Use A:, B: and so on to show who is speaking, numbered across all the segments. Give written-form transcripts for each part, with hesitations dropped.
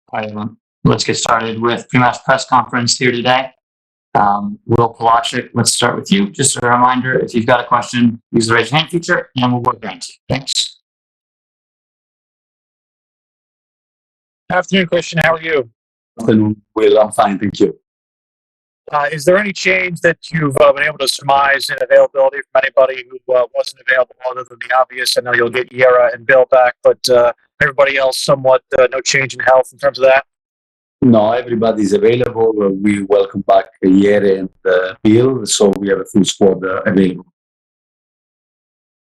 A: All right, everyone. Let's get started with pre-match press conference here today. Will Palachik, let's start with you. Just a reminder, if you've got a question, use the raise hand feature and we'll work around you. Thanks.
B: Afternoon, Christian. How are you?
C: Afternoon, Will. I'm fine, thank you.
B: Is there any change that you've been able to surmise in availability from anybody who wasn't available other than the obvious? I know you'll get Yera and Bill back, but everybody else somewhat no change in health in terms of that?
C: No, everybody's available. We welcome back Yere and Bill, so we have a full squad available.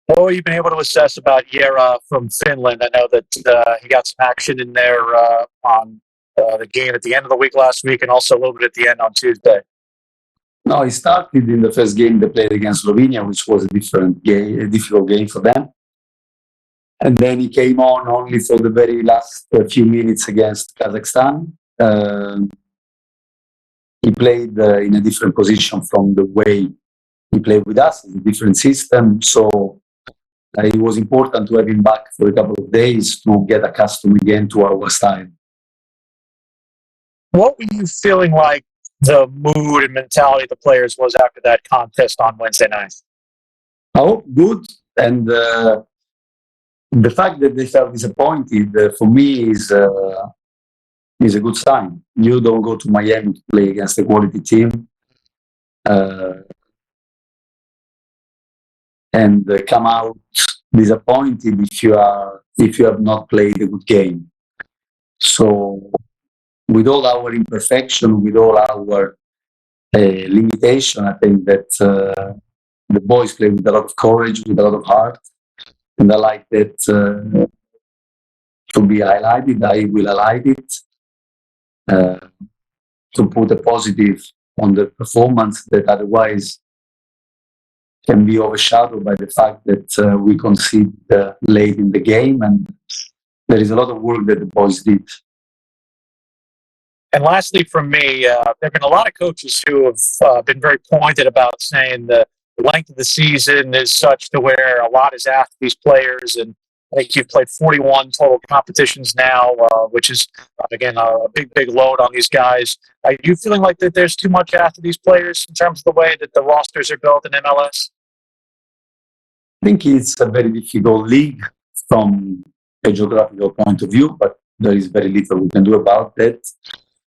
B: What have you been able to assess about Yera from Finland? I know that he got some action in there on the game at the end of the week last week and also a little bit at the end on Tuesday.
C: No, he started in the first game they played against Slovenia, which was a different game, a difficult game for them. And then he came on only for the very last few minutes against Kazakhstan. He played in a different position from the way he played with us, in a different system. So it was important to have him back for a couple of days to get accustomed again to our style.
B: What were you feeling like the mood and mentality of the players was after that contest on Wednesday night?
C: Oh, good. And the fact that they felt disappointed for me is a good sign. You don't go to Miami to play against a quality team and come out disappointed if you have not played a good game. So with all our imperfection, with all our limitation, I think that the boys play with a lot of courage, with a lot of heart, and I like that to be highlighted. I will highlight it to put a positive on the performance that otherwise can be overshadowed by the fact that we conceded late in the game, and there is a lot of work that the boys did.
B: And lastly, from me, there have been a lot of coaches who have been very pointed about saying the length of the season is such to where a lot is asked of these players. And I think you've played 41 total competitions now, which is, again, a big load on these guys. Are you feeling like that there's too much asked of these players in terms of the way that the rosters are built in MLS?
C: I think it's a very difficult league from a geographical point of view, but there is very little we can do about that.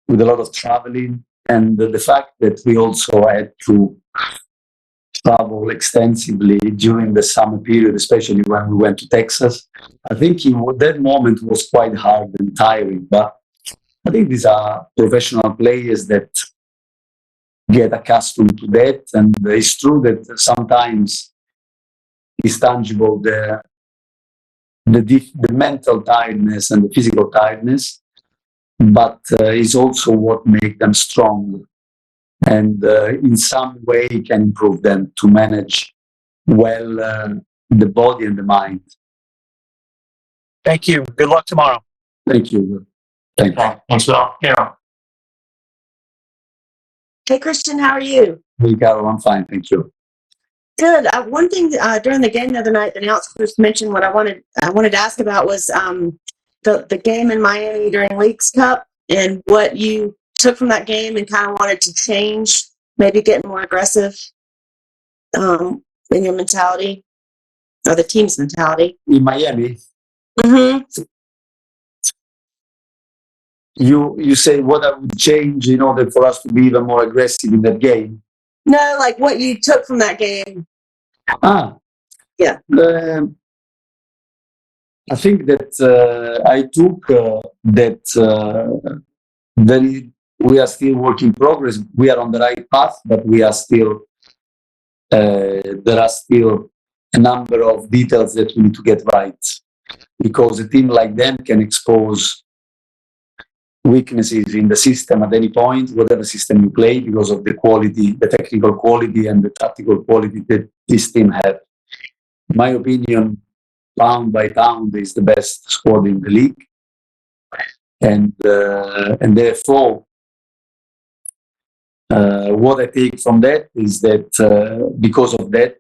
C: With a lot of traveling and the fact that we also had to travel extensively during the summer period, especially when we went to Texas. I think that moment was quite hard and tiring, but I think these are professional players that get accustomed to that, and it's true that sometimes it's tangible the mental tiredness and the physical tiredness, but it's also what makes them strong and in some way can improve them to manage well the body and the mind.
B: Thank you. Good luck tomorrow.
C: Thank you. Thank you.
A: Thanks, Will. Carol.
D: Hey, Christian, how are you?
C: Hey, Carol, I'm fine. Thank you.
D: Good. One thing during the game the other night, the announcers mentioned what I wanted to ask about was the game in Miami during Leagues Cup and what you took from that game and kind of wanted to change, maybe get more aggressive in your mentality or the team's mentality.
C: In Miami?
D: Mm-hmm.
C: You say what I would change in order for us to be even more aggressive in that game?
D: No, like what you took from that game.
C: Yeah. I think that I took that we are still work in progress. We are on the right path, but we are still there are still a number of details that we need to get right, because a team like them can expose weaknesses in the system at any point, whatever system you play, because of the quality, the technical quality and the tactical quality that this team have. In my opinion, pound by pound is the best squad in the league, and therefore what I take from that is that because of that,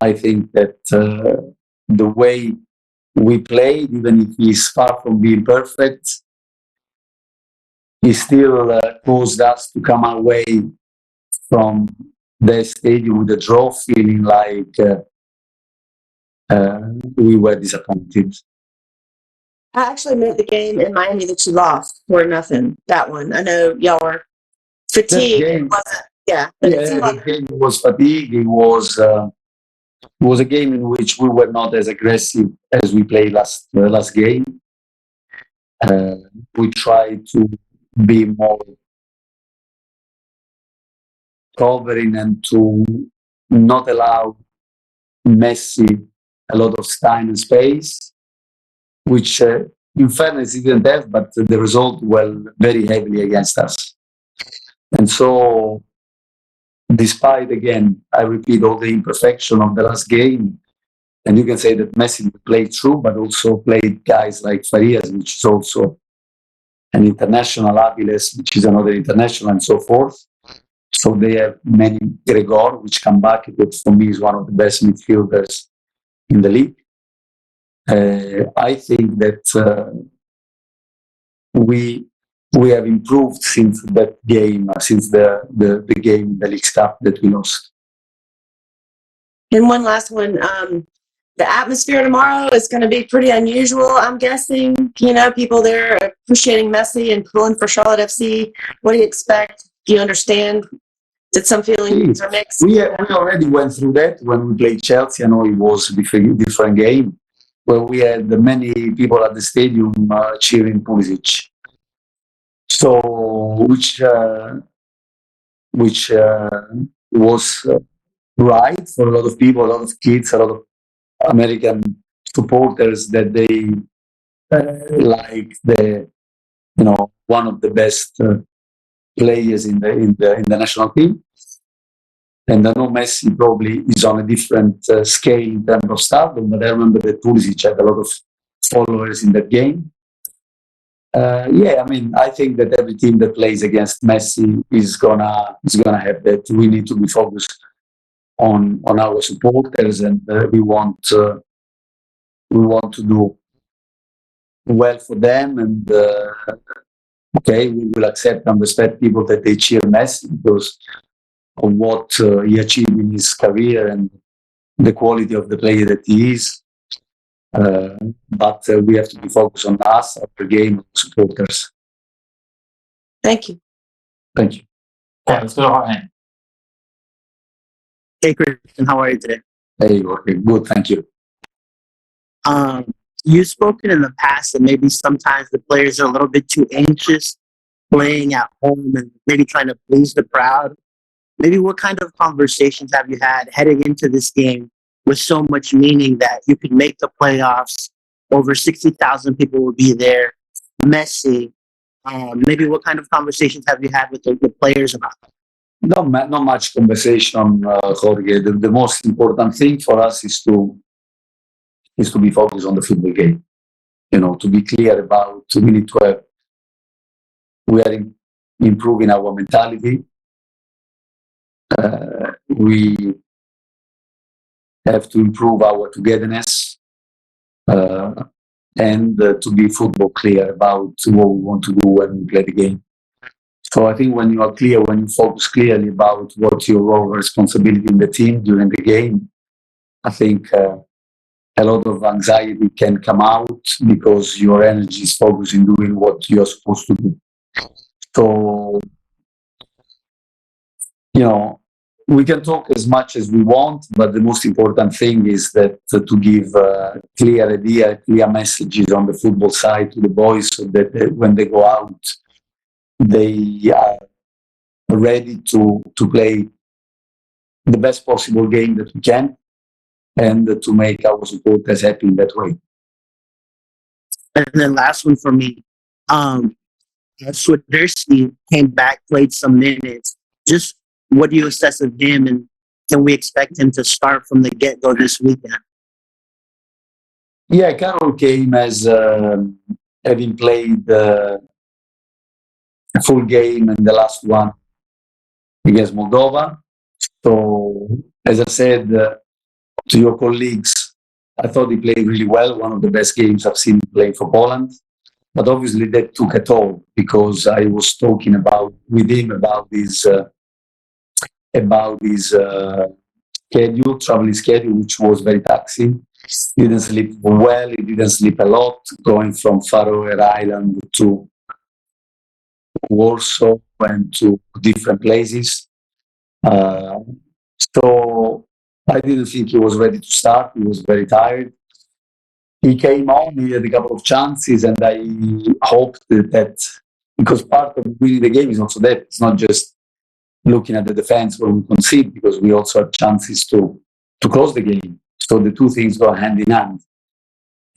C: I think that the way we played, even if it's far from being perfect, he still caused us to come away from the stadium with a draw, feeling like we were disappointed.
D: I actually meant the game in Miami that you lost 4-0. That one. I know y'all were fatigued.
C: game-
D: It wasn't, yeah, but it seemed
C: Yeah,
D: like
C: the game was fatigue. It was a game in which we were not as aggressive as we played last game. We tried to be more covering and to not allow Messi a lot of time and space, which in fairness he didn't have, but the result were very heavily against us. And so, despite, again, I repeat, all the imperfection of the last game, and you can say that Messi played through, but also played guys like Farias, which is also an international, Aviles, which is another international, and so forth. So they have many Gregor, which come back, but for me is one of the best midfielders in the league. I think that we have improved since that game, since the game, the League Cup that we lost.
D: And one last one. The atmosphere tomorrow is going to be pretty unusual, I'm guessing. You know, people there are appreciating Messi and pulling for Charlotte FC. What do you expect? Do you understand that some feelings are mixed?
C: We already went through that when we played Chelsea. I know it was a different game, where we had many people at the stadium cheering Pulisic. So, which was right for a lot of people, a lot of kids, a lot of American supporters, that they like one of the best players in the national team. And I know Messi probably is on a different scale in terms of stardom, but I remember that Pulisic had a lot of followers in that game. I think that every team that plays against Messi is gonna have that. We need to be focused on our supporters, and we want to do well for them. And we will accept and respect people that they cheer Messi because of what he achieved in his career and the quality of the player that he is. But we have to be focused on us, our game, supporters.
D: Thank you.
C: Thank you.
A: Okay, let's go to Jorge.
E: Hey, Christian, how are you today?
C: Hey, okay, good, thank you.
E: You've spoken in the past that maybe sometimes the players are a little bit too anxious playing at home and maybe trying to please the crowd. Maybe what kind of conversations have you had heading into this game with so much meaning that you could make the playoffs, over 60,000 people will be there, Messi? Maybe what kind of conversations have you had with the players about that?
C: Not much conversation, Jorge. The most important thing for us is to be focused on the football game. To be clear about, we are improving our mentality. We have to improve our togetherness and to be football clear about what we want to do when we play the game. So I think when you are clear, when you focus clearly about what's your role or responsibility in the team during the game, I think a lot of anxiety can come out because your energy is focused in doing what you're supposed to do. So, we can talk as much as we want, but the most important thing is that to give clear idea, clear messages on the football side to the boys so that when they go out, they are ready to play the best possible game that we can and to make our supporters happy in that way.
E: And then last one for me, Swiderski came back, played some minutes. Just what do you assess of him, and can we expect him to start from the get-go this weekend?
C: Yeah, Carroll came as having played a full game in the last one against Moldova. So, as I said to your colleagues, I thought he played really well, one of the best games I've seen playing for Poland. but obviously that took a toll because I was talking with him about his traveling schedule, which was very taxing. He didn't sleep well. He didn't sleep a lot, going from Faroe Island to Warsaw and to different places. So I didn't think he was ready to start. He was very tired. He came on, he had a couple of chances, and I hoped that because part of winning the game is also that it's not just looking at the defense when we concede, because we also have chances to close the game. So the two things go hand in hand.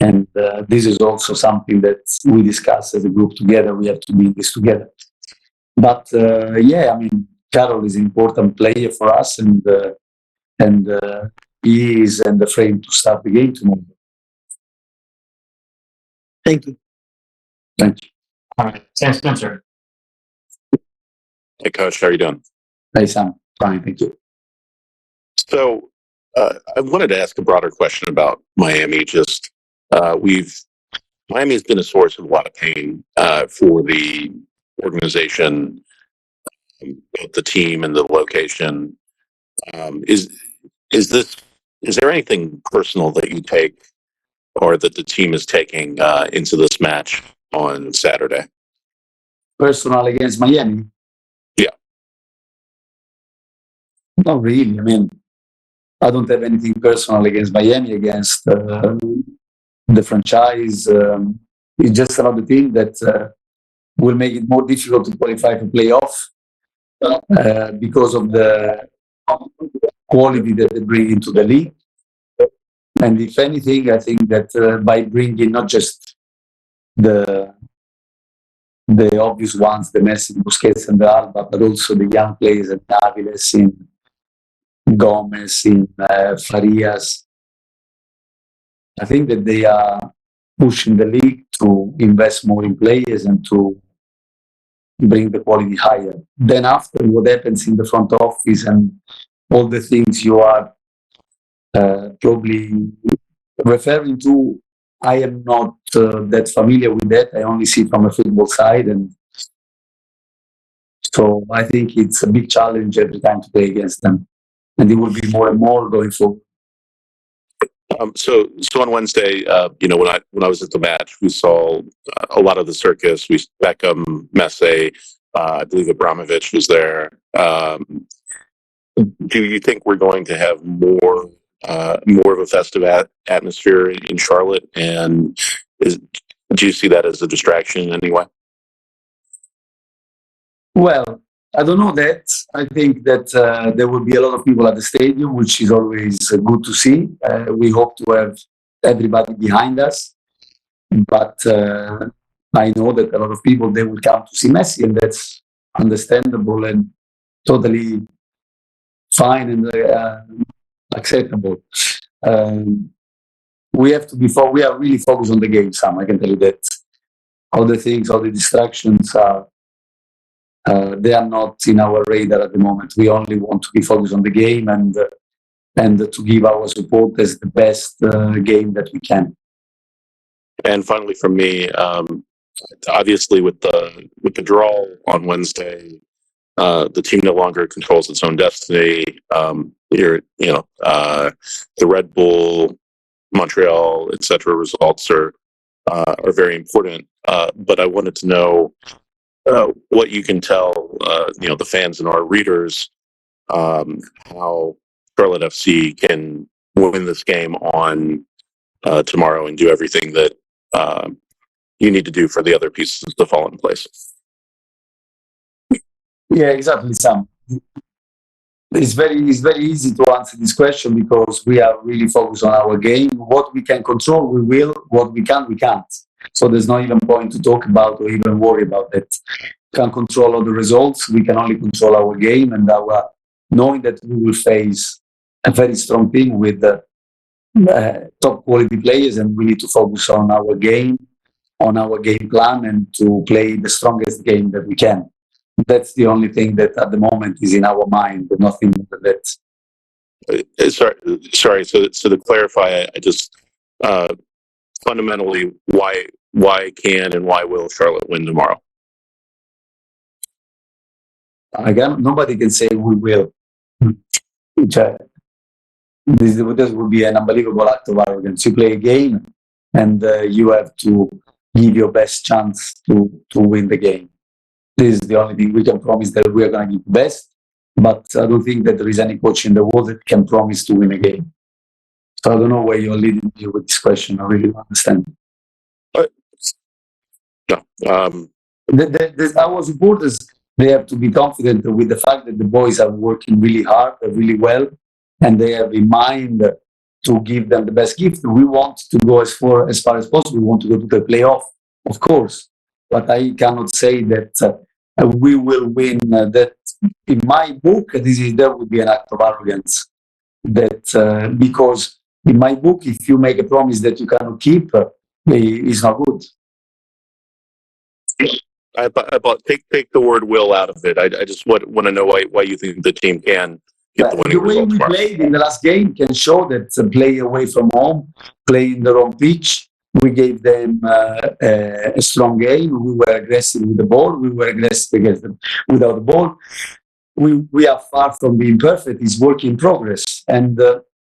C: And this is also something that we discuss as a group together. We have to be in this together. But Carol is an important player for us, and he is in the frame to start the game tomorrow.
E: Thank you.
C: Thank you.
A: All right, Sam Spencer.
F: Hey, Coach, how are you doing?
C: Hey, Sam. Fine, thank you.
F: So I wanted to ask a broader question about Miami. Just Miami has been a source of a lot of pain for the organization, both the team and the location. Is there anything personal that you take or that the team is taking into this match on Saturday?
C: Personal against Miami?
F: Yeah.
C: Not really. I mean, I don't have anything personal against Miami, against the franchise. It's just another team that will make it more difficult to qualify for playoff because of the quality that they bring into the league. And if anything, I think that by bringing not just the obvious ones, the Messi, Busquets, and the Alba, but also the young players in Naviles, in Gomez, in Farias, I think that they are pushing the league to invest more in players and to bring the quality higher. Then after, what happens in the front office and all the things you are probably referring to, I am not that familiar with that. I only see from a football side, and so I think it's a big challenge every time to play against them, and it will be more and more going forward.
F: So on Wednesday, when I was at the match, we saw a lot of the circus. We Beckham, Messi, I believe Abramovich was there. Do you think we're going to have more of a festive atmosphere in Charlotte? And do you see that as a distraction in any way?
C: Well, I don't know that. I think that there will be a lot of people at the stadium, which is always good to see. We hope to have everybody behind us. But I know that a lot of people, they will come to see Messi, and that's understandable and totally fine and acceptable. We have to we are really focused on the game, Sam. I can tell you that. All the things, all the distractions are they are not in our radar at the moment. We only want to be focused on the game and to give our supporters the best game that we can.
F: And finally, from me, obviously with the draw on Wednesday, the team no longer controls its own destiny. The Red Bull, Montreal, etc. results are very important. But I wanted to know what you can tell the fans and our readers how Charlotte FC can win this game on tomorrow and do everything that you need to do for the other pieces to fall in place.
C: Yeah, exactly, Sam. It's very easy to answer this question because we are really focused on our game. What we can control, we will. What we can't, we can't. So there's no even point to talk about or even worry about that. We can't control all the results. We can only control our game and our knowing that we will face a very strong team with top quality players, and we need to focus on our game plan, and to play the strongest game that we can. That's the only thing that at the moment is in our mind, but nothing more than that.
F: Sorry. So to clarify, I just fundamentally, why why can and why will Charlotte win tomorrow?
C: Again, nobody can say we will. Which, this would be an unbelievable act of arrogance. You play a game and you have to give your best chance to win the game. This is the only thing we can promise, that we are going to give the best. But I don't think that there is any coach in the world that can promise to win a game. So I don't know where you're leading me with this question. I really don't understand.
F: No.
C: Our supporters, they have to be confident with the fact that the boys are working really hard, really well, and they have in mind to give them the best gift. We want to go as far as possible. We want to go to the playoff, of course. But I cannot say that we will win. That in my book, that would be an act of arrogance. That because in my book, if you make a promise that you cannot keep, it's not good.
F: Take the word will out of it. I just want to know why you think the team can get the winning
C: The way
F: result
C: we
F: tomorrow.
C: played in the last game can show that play away from home, play in their own pitch. We gave them a strong game. We were aggressive with the ball. We were aggressive against them without the ball. We are far from being perfect. It's work in progress. And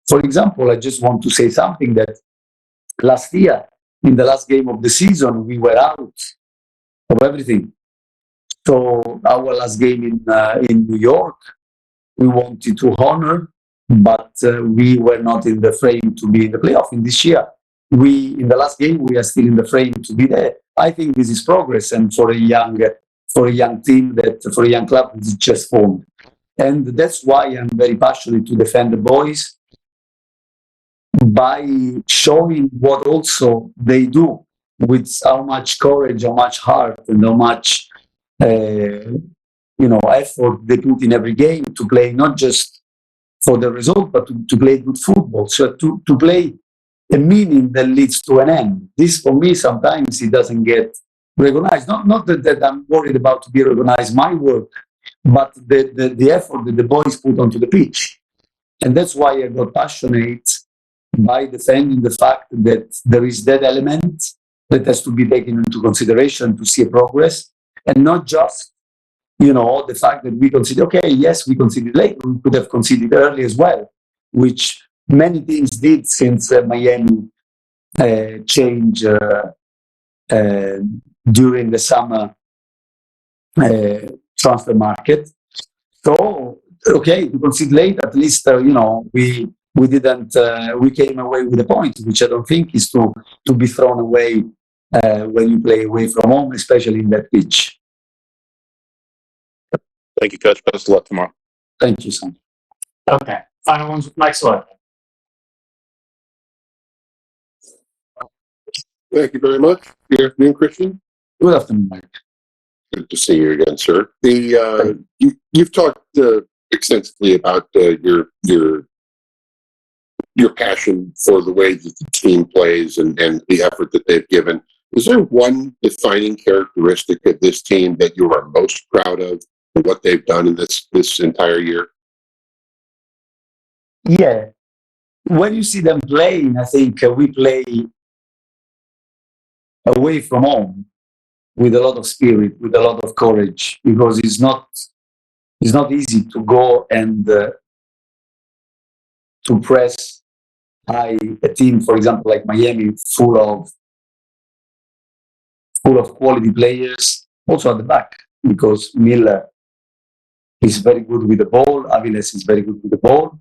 C: for example, I just want to say something that last year, in the last game of the season, we were out of everything. So our last game in New York, we wanted to honor, but we were not in the frame to be in the playoff. In this year, in the last game, we are still in the frame to be there. I think this is progress, and for a young team, for a young club, it's just formed. And that's why I'm very passionate to defend the boys by showing what also they do, with how much courage, how much heart, and how much effort they put in every game to play, not just for the result, but to play good football. So to play a meaning that leads to an end. This, for me, sometimes it doesn't get recognized. Not that I'm worried about to be recognized, my work, but the effort that the boys put onto the pitch. And that's why I got passionate by defending the fact that there is that element that has to be taken into consideration to see a progress, and not just, the fact that we consider, okay, yes, we conceded late, we could have conceded early as well, which many teams did since Miami changed during the summer transfer market. So, okay, we conceded late, at least, we didn't, we came away with a point, which I don't think is to be thrown away when you play away from home, especially in that pitch.
F: Thank you, Coach. Best of luck tomorrow.
C: Thank you, son.
A: Okay. Final ones with Mike Slaughter.
G: Thank you very much. Good afternoon, Christian.
C: Good afternoon, Mike.
G: Good to see you again, sir. You've talked extensively about your passion for the way that the team plays and the effort that they've given. Is there one defining characteristic of this team that you are most proud of and what they've done in this entire year?
C: Yeah. When you see them playing, I think we play away from home with a lot of spirit, with a lot of courage, because it's not easy to go and to press high a team, for example, like Miami, full of quality players, also at the back, because Miller is very good with the ball, Aviles is very good with the ball,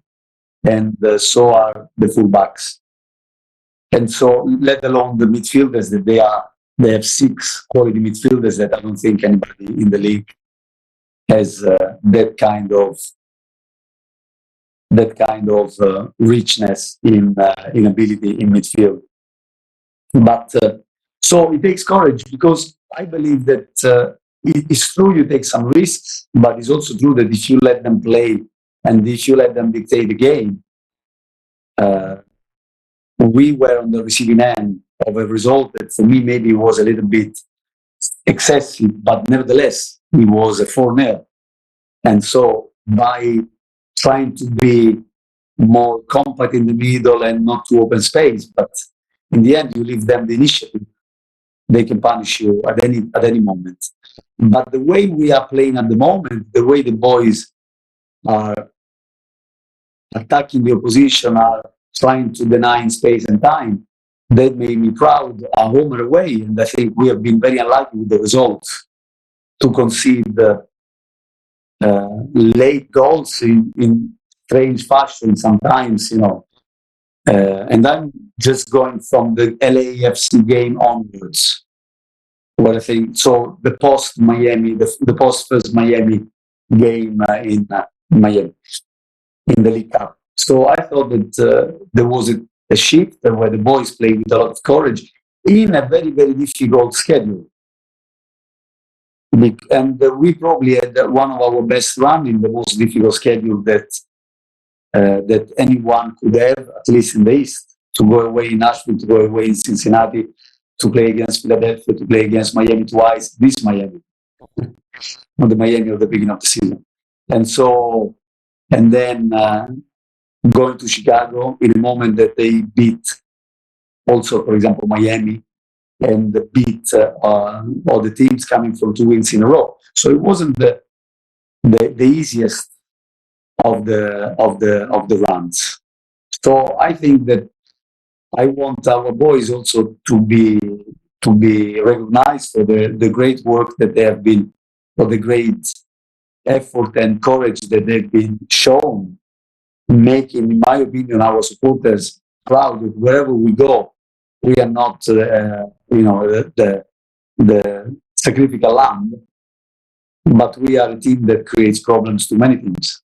C: and so are the fullbacks. And so, let alone the midfielders that they have 6 quality midfielders that I don't think anybody in the league has that kind of richness in ability in midfield. But so it takes courage, because I believe that it's true you take some risks, but it's also true that if you let them play and if you let them dictate the game, we were on the receiving end of a result that for me maybe was a little bit excessive, but nevertheless it was a 4-0. And so by trying to be more compact in the middle and not to open space, but in the end you leave them the initiative. they can punish you at any moment. But the way we are playing at the moment, the way the boys are attacking the opposition, are trying to deny space and time, that made me proud at home or away. And I think we have been very unlucky with the results to concede late goals in strange fashion sometimes, and I'm just going from the LAFC game onwards. What I think, so the post Miami, the post first Miami game in Miami in the League Cup. So I thought that there was a shift where the boys played with a lot of courage in a very, very difficult schedule. And we probably had one of our best run in the most difficult schedule that anyone could have, at least in the East, to go away in Nashville, to go away in Cincinnati, to play against Philadelphia, to play against Miami twice, this Miami, not the Miami of the beginning of the season. And then going to Chicago in a moment that they beat also, for example, Miami, and beat all the teams coming from 2 wins in a row. So it wasn't the easiest of the runs. So I think that I want our boys also to be recognized for the great work that they have been, for the great effort and courage that they've been shown, making, in my opinion, our supporters proud that wherever we go, we are not, the sacrificial lamb, but we are a team that creates problems to many teams.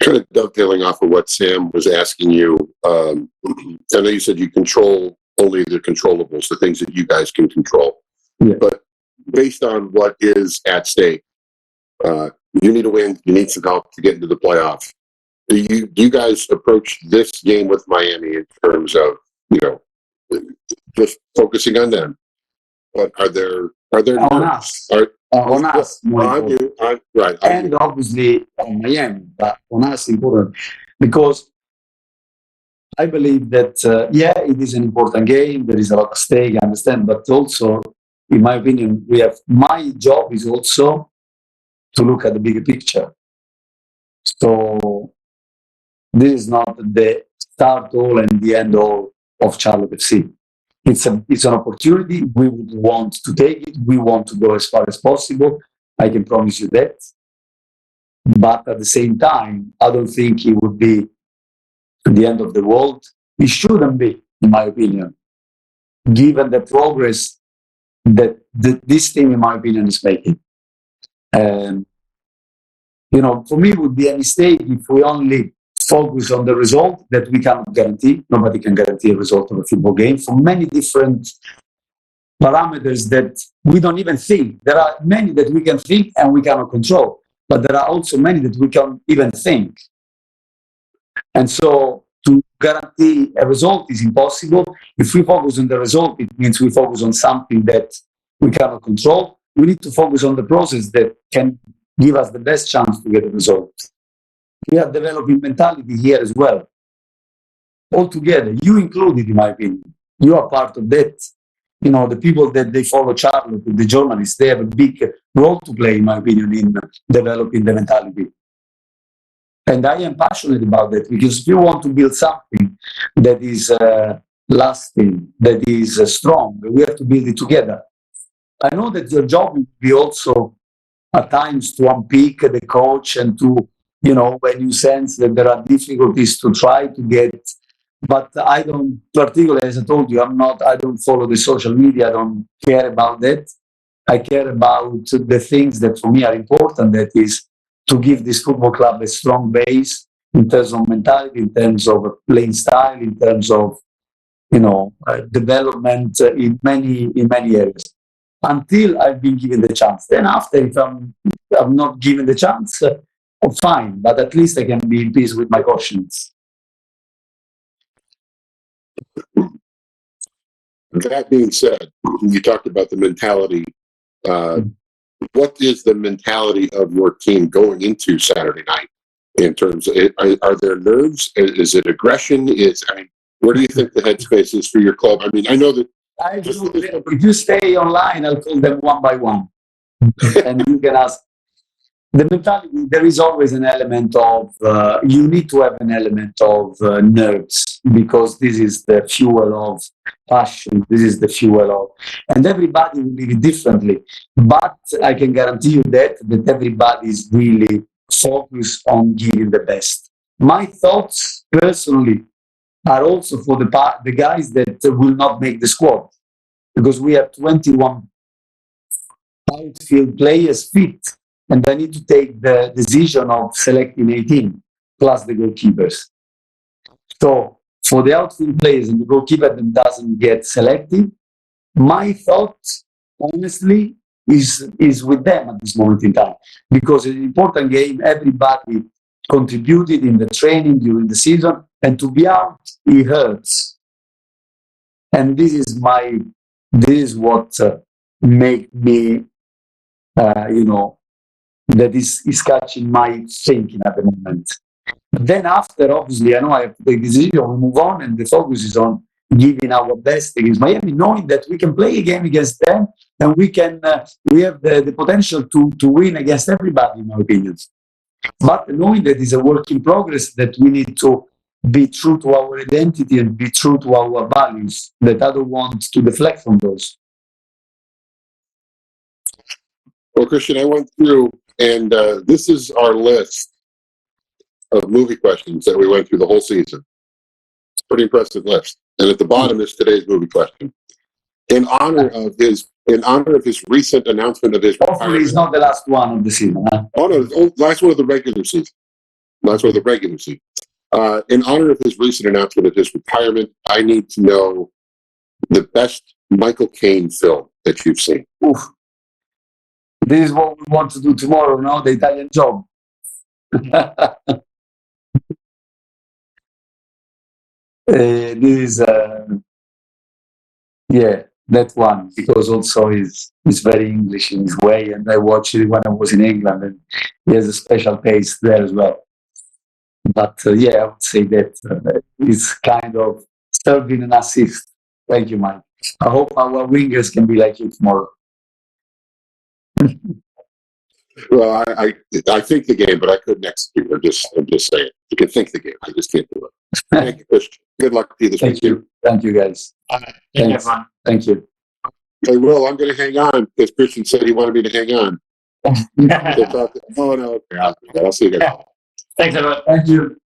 G: Kind of dovetailing off of what Sam was asking you, I know you said you control only the controllables, the things that you guys can control.
C: Yeah.
G: But based on what is at stake, you need a win, you need some help to get into the playoffs. Do you guys approach this game with Miami in terms of, just focusing on them? But are there
C: On us. On us, more important.
G: Right.
C: And obviously on Miami, but on us important, because I believe that it is an important game. There is a lot at stake, I understand, but also, in my opinion, my job is also to look at the bigger picture. So this is not the start all and the end all of Charlotte FC. It's an opportunity. We would want to take it. We want to go as far as possible. I can promise you that. But at the same time, I don't think it would be the end of the world. It shouldn't be, in my opinion, given the progress that this team, in my opinion, is making. For me, it would be a mistake if we only focus on the result that we cannot guarantee. Nobody can guarantee a result of a football game for many different parameters that we don't even think. There are many that we can think and we cannot control, but there are also many that we can't even think. And so to guarantee a result is impossible. If we focus on the result, it means we focus on something that we cannot control. We need to focus on the process that can give us the best chance to get a result. We are developing mentality here as well. All together, you included, in my opinion. You are part of that. The people that they follow Charlotte, the journalists, they have a big role to play, in my opinion, in developing the mentality. And I am passionate about that, because if you want to build something that is lasting, that is strong, we have to build it together. I know that your job will be also at times to unpick the coach and to, when you sense that there are difficulties to try to get, but I don't, particularly as I told you, I don't follow the social media, I don't care about that. I care about the things that for me are important, that is to give this football club a strong base in terms of mentality, in terms of playing style, in terms of, development in many areas. Until I've been given the chance. Then after, if I'm not given the chance, I'm fine, but at least I can be in peace with my conscience.
G: That being said, you talked about the mentality. What is the mentality of your team going into Saturday night? In terms of, are there nerves? Is it aggression? Where do you think the headspace is for your club? I mean, I know that
C: If you stay online, I'll call them one by one. And you can ask. The mentality, there is always an element of, you need to have an element of nerves, because this is the fuel of passion. This is the fuel of, and everybody will live it differently. But I can guarantee you that everybody is really focused on giving the best. My thoughts personally are also for the guys that will not make the squad, because we have 21 outfield players fit, and I need to take the decision of selecting 18 plus the goalkeepers. So for the outfield players and the goalkeeper that doesn't get selected, my thought, honestly, is with them at this moment in time, because it's an important game. Everybody contributed in the training during the season, and to be out, it hurts. And this is what make me, that is catching my thinking at the moment. But then after, obviously, I know I have to take the decision, we move on, and the focus is on giving our best against Miami, knowing that we can play a game against them, and we have the potential to win against everybody, in my opinion. But knowing that it's a work in progress, that we need to be true to our identity and be true to our values, that I don't want to deflect from those.
G: Well, Christian, I went through, and this is our list of movie questions that we went through the whole season. It's a pretty impressive list. And at the bottom is today's movie question. In honor of his recent announcement of his
C: Hopefully, it's not the last one of the season. Huh?
G: Oh no, last one of the regular season. Last one of the regular season. In honor of his recent announcement of his retirement, I need to know the best Michael Caine film that you've seen.
C: Oof. This is what we want to do tomorrow, no? The Italian Job. This is, that one, because also he's very English in his way, and I watched it when I was in England, and he has a special taste there as well. But I would say that it's kind of serving an assist. Thank you, Mike. I hope our wingers can be like you tomorrow.
G: Well, I think the game, but I couldn't execute. I'm just saying. You can think the game. I just can't do it. Thank you, Christian. Good luck to you this
C: Thank
G: weekend.
C: Thank you, guys.
A: Thanks.
C: Thank you.
G: Hey, Will, I'm going to hang on because Christian said he wanted me to hang on. Oh, no. Okay, I'll see you guys.
A: Thanks, everyone.
C: Thank you.